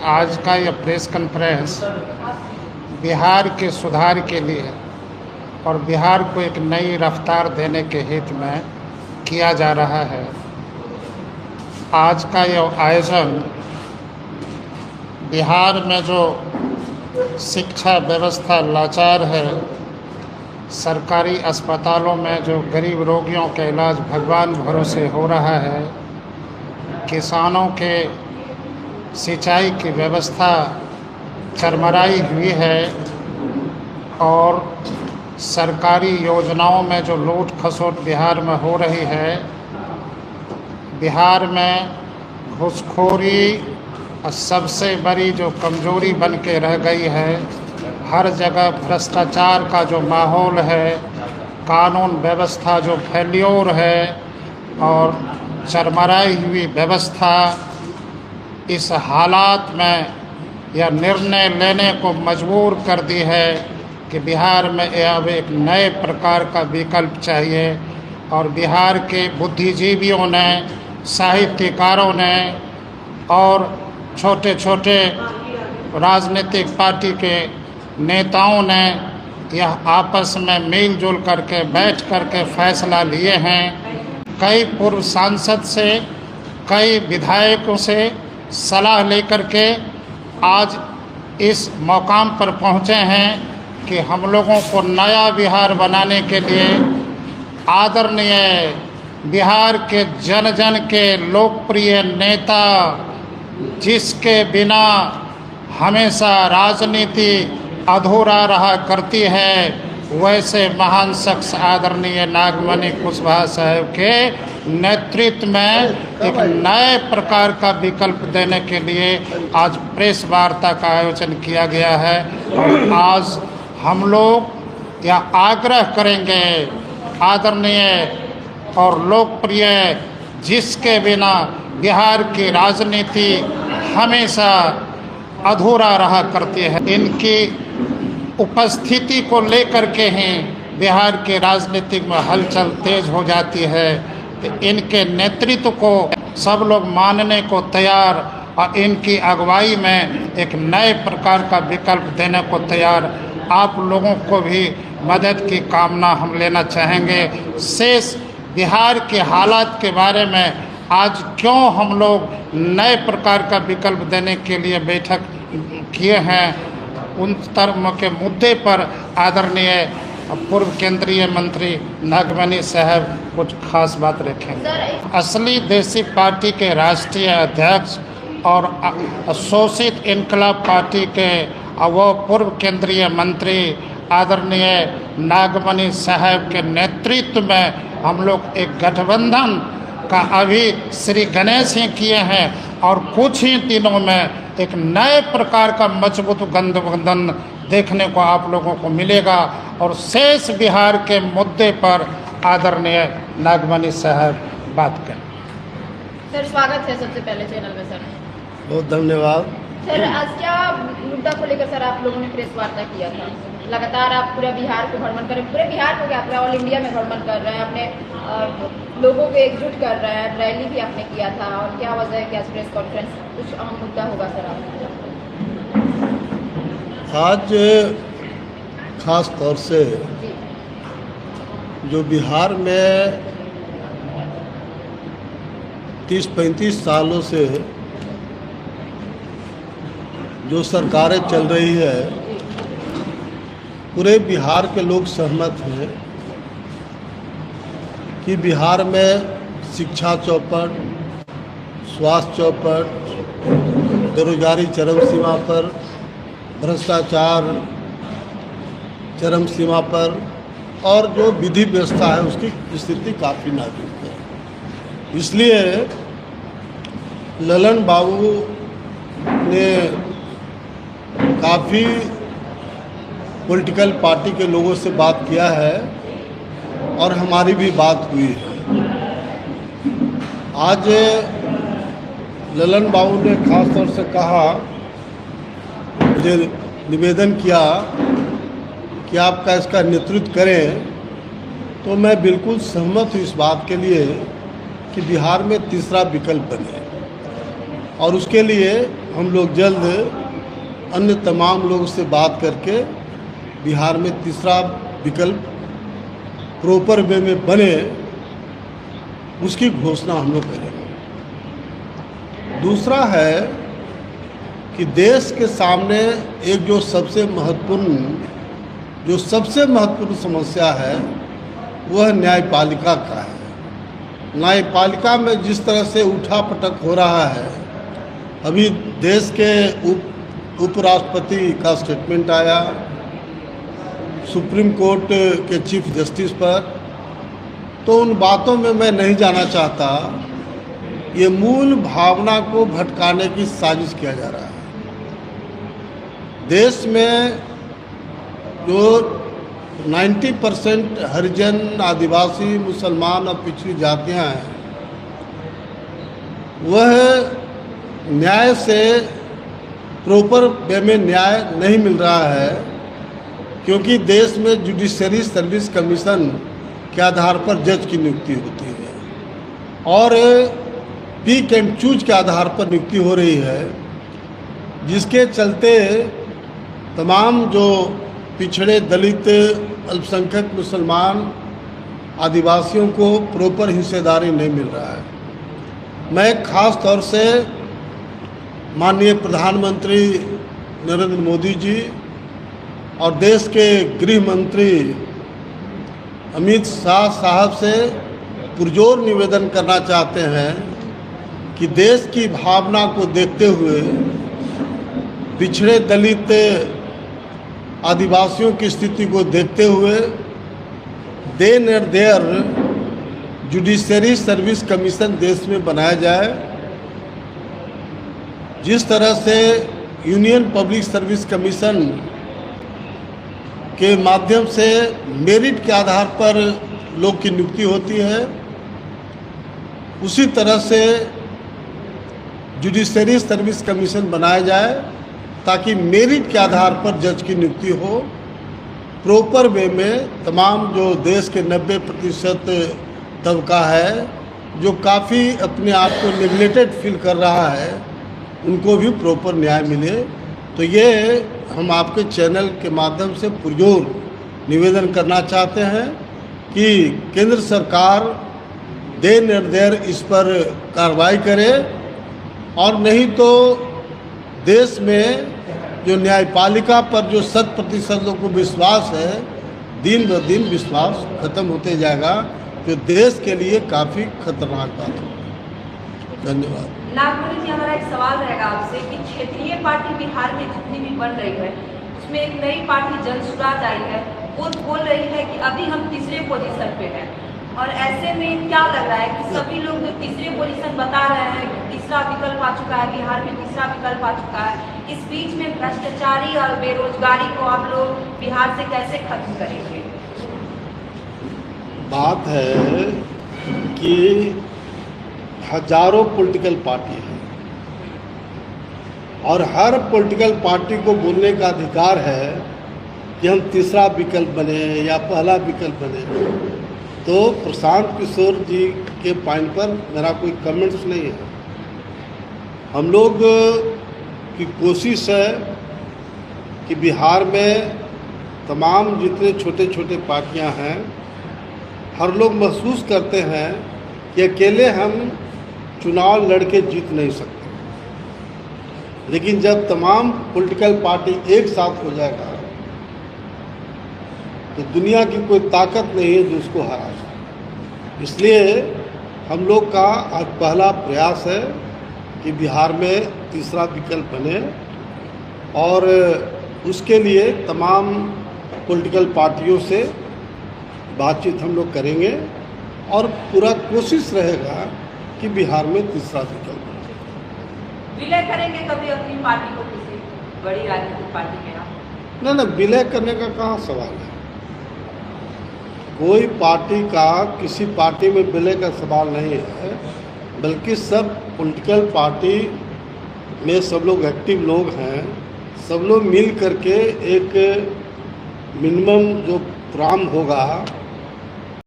आज का यह प्रेस कॉन्फ्रेंस बिहार के सुधार के लिए और बिहार को एक नई रफ्तार देने के हित में किया जा रहा है। आज का यह आयोजन बिहार में जो शिक्षा व्यवस्था लाचार है, सरकारी अस्पतालों में जो गरीब रोगियों का इलाज भगवान भरोसे हो रहा है, किसानों के सिंचाई की व्यवस्था चरमराई हुई है और सरकारी योजनाओं में जो लूट खसोट बिहार में हो रही है, बिहार में घूसखोरी सबसे बड़ी जो कमजोरी बन के रह गई है। हर जगह भ्रष्टाचार का जो माहौल है, कानून व्यवस्था जो फेल्योर है और चरमराई हुई व्यवस्था, इस हालात में यह निर्णय लेने को मजबूर कर दी है कि बिहार में अब एक नए प्रकार का विकल्प चाहिए। और बिहार के बुद्धिजीवियों ने, साहित्यकारों ने और छोटे छोटे राजनीतिक पार्टी के नेताओं ने यह आपस में मिलजुल करके बैठ करके फैसला लिए हैं। कई पूर्व सांसद से, कई विधायकों से सलाह लेकर के आज इस मकाम पर पहुँचे हैं कि हम लोगों को नया बिहार बनाने के लिए आदरणीय बिहार के जन जन के लोकप्रिय नेता, जिसके बिना हमेशा राजनीति अधूरा रहा करती है, वैसे महान शख्स आदरणीय नागमणि कुशवाहा साहब के नेतृत्व में एक नए प्रकार का विकल्प देने के लिए आज प्रेस वार्ता का आयोजन किया गया है। और आज हम लोग यह आग्रह करेंगे, आदरणीय और लोकप्रिय, जिसके बिना बिहार की राजनीति हमेशा अधूरा रहा करती है, इनकी उपस्थिति को लेकर के ही बिहार के राजनीतिक में हलचल तेज हो जाती है। तो इनके नेतृत्व को सब लोग मानने को तैयार और इनकी अगुवाई में एक नए प्रकार का विकल्प देने को तैयार आप लोगों को भी मदद की कामना हम लेना चाहेंगे। शेष बिहार के हालात के बारे में आज क्यों हम लोग नए प्रकार का विकल्प देने के लिए बैठक किए हैं, उन तरह के मुद्दे पर आदरणीय पूर्व केंद्रीय मंत्री नागमणि साहब कुछ खास बात रखेंगे। असली देसी पार्टी के राष्ट्रीय अध्यक्ष और शोषित इनकलाब पार्टी के वो पूर्व केंद्रीय मंत्री आदरणीय नागमणि साहब के नेतृत्व में हम लोग एक गठबंधन का अभी श्री गणेश ही किए हैं और कुछ ही दिनों में एक नए प्रकार का मजबूत गठबंधन देखने को आप लोगों को मिलेगा। और शेष बिहार के मुद्दे पर आदरणीय नागमणि साहब बात करें। सर स्वागत है सबसे पहले चैनल में। सर बहुत धन्यवाद। सर आज क्या मुद्दा को लेकर सर आप लोगों ने प्रेस वार्ता किया था? लगातार आप पूरा बिहार को भ्रमण कर रहे हैं, पूरे बिहार को क्या पूरा ऑल इंडिया में भ्रमण कर रहे हैं, अपने लोगों को एकजुट कर रहे हैं, रैली भी आपने किया था, और क्या वजह है कि आज प्रेस कॉन्फ्रेंस कुछ अहम मुद्दा होगा सर आपका? आज खास तौर से जो बिहार में 30-35 सालों से जो सरकारें चल रही है, पूरे बिहार के लोग सहमत हैं कि बिहार में शिक्षा चौपट, स्वास्थ्य चौपट, बेरोजगारी चरम सीमा पर, भ्रष्टाचार चरम सीमा पर और जो विधि व्यवस्था है उसकी स्थिति काफ़ी नाजुक है। इसलिए ललन बाबू ने काफ़ी पॉलिटिकल पार्टी के लोगों से बात किया है और हमारी भी बात हुई है। आज ललन बाबू ने खास तौर से कहा, मुझे निवेदन किया कि आपका इसका नेतृत्व करें, तो मैं बिल्कुल सहमत हूँ इस बात के लिए कि बिहार में तीसरा विकल्प बने, और उसके लिए हम लोग जल्द अन्य तमाम लोगों से बात करके बिहार में तीसरा विकल्प प्रॉपर वे में बने, उसकी घोषणा हम लोग करेंगे। दूसरा है कि देश के सामने एक जो सबसे महत्वपूर्ण समस्या है वह न्यायपालिका का है। न्यायपालिका में जिस तरह से उठापटक हो रहा है, अभी देश के उपराष्ट्रपति का स्टेटमेंट आया सुप्रीम कोर्ट के चीफ जस्टिस पर, तो उन बातों में मैं नहीं जाना चाहता। ये मूल भावना को भटकाने की साजिश किया जा रहा है। देश में जो 90% हरिजन, आदिवासी, मुसलमान और पिछड़ी जातियां हैं, वह न्याय से प्रॉपर वे में न्याय नहीं मिल रहा है, क्योंकि देश में जुडिशरी सर्विस कमीशन के आधार पर जज की नियुक्ति होती है और पिक एंड चूज के आधार पर नियुक्ति हो रही है, जिसके चलते तमाम जो पिछड़े, दलित, अल्पसंख्यक, मुसलमान, आदिवासियों को प्रॉपर हिस्सेदारी नहीं मिल रहा है। मैं खास तौर से माननीय प्रधानमंत्री नरेंद्र मोदी जी और देश के गृह मंत्री अमित शाह साहब से पुरजोर निवेदन करना चाहते हैं कि देश की भावना को देखते हुए, पिछड़े, दलित, आदिवासियों की स्थिति को देखते हुए then and there judiciary service commission देश में बनाया जाए। जिस तरह से यूनियन पब्लिक सर्विस कमीशन के माध्यम से मेरिट के आधार पर लोग की नियुक्ति होती है, उसी तरह से जुडिशरी सर्विस कमीशन बनाया जाए ताकि मेरिट के आधार पर जज की नियुक्ति हो। प्रॉपर वे में तमाम जो देश के 90% तबका है जो काफ़ी अपने आप को नेग्लेक्टेड फील कर रहा है, उनको भी प्रॉपर न्याय मिले। तो ये हम आपके चैनल के माध्यम से पुरजोर निवेदन करना चाहते हैं कि केंद्र सरकार देन एंड देयर इस पर कार्रवाई करे, और नहीं तो देश में जो न्यायपालिका पर जो 100% लोगों को विश्वास है, दिन ब दिन विश्वास खत्म होते जाएगा, जो देश के लिए काफ़ी खतरनाक बात है। धन्यवाद। नागपुरी जी, हमारा एक सवाल रहेगा आपसे कि क्षेत्रीय पार्टी बिहार में जितनी भी बन रही है, उसमें एक नई पार्टी जन सुराज आई है, वो बोल रही है कि अभी हम तीसरे पोजीशन पे हैं, और ऐसे में क्या लग रहा है कि सभी लोग जो तीसरे पोजीशन बता रहे हैं कि तीसरा विकल्प आ चुका है, बिहार में तीसरा विकल्प आ चुका है, इस बीच में भ्रष्टाचारी और बेरोजगारी को आप लोग बिहार से कैसे खत्म करेंगे? बात है कि हजारों पॉलिटिकल पार्टी हैं और हर पॉलिटिकल पार्टी को बोलने का अधिकार है कि हम तीसरा विकल्प बने या पहला विकल्प बने। तो प्रशांत किशोर जी के पॉइंट पर मेरा कोई कमेंट्स नहीं है। हम लोग की कोशिश है कि बिहार में तमाम जितने छोटे छोटे पार्टियां हैं, हर लोग महसूस करते हैं कि अकेले हम चुनाव लड़के जीत नहीं सकते, लेकिन जब तमाम पॉलिटिकल पार्टी एक साथ हो जाएगा तो दुनिया की कोई ताकत नहीं है जो उसको हरा सके। इसलिए हम लोग का आज पहला प्रयास है कि बिहार में तीसरा विकल्प बने, और उसके लिए तमाम पॉलिटिकल पार्टियों से बातचीत हम लोग करेंगे और पूरा कोशिश रहेगा कि बिहार में तीसरा विकल्प बने। विलय करेंगे कभी अपनी पार्टी को किसी? बड़ी राजनीतिक पार्टी में आप? ना विलय करने का कहाँ सवाल है। कोई पार्टी का किसी पार्टी में विलय का सवाल नहीं है, बल्कि सब पॉलिटिकल पार्टी में सब लोग एक्टिव लोग हैं, सब लोग मिल करके एक मिनिमम जो प्रोग्राम होगा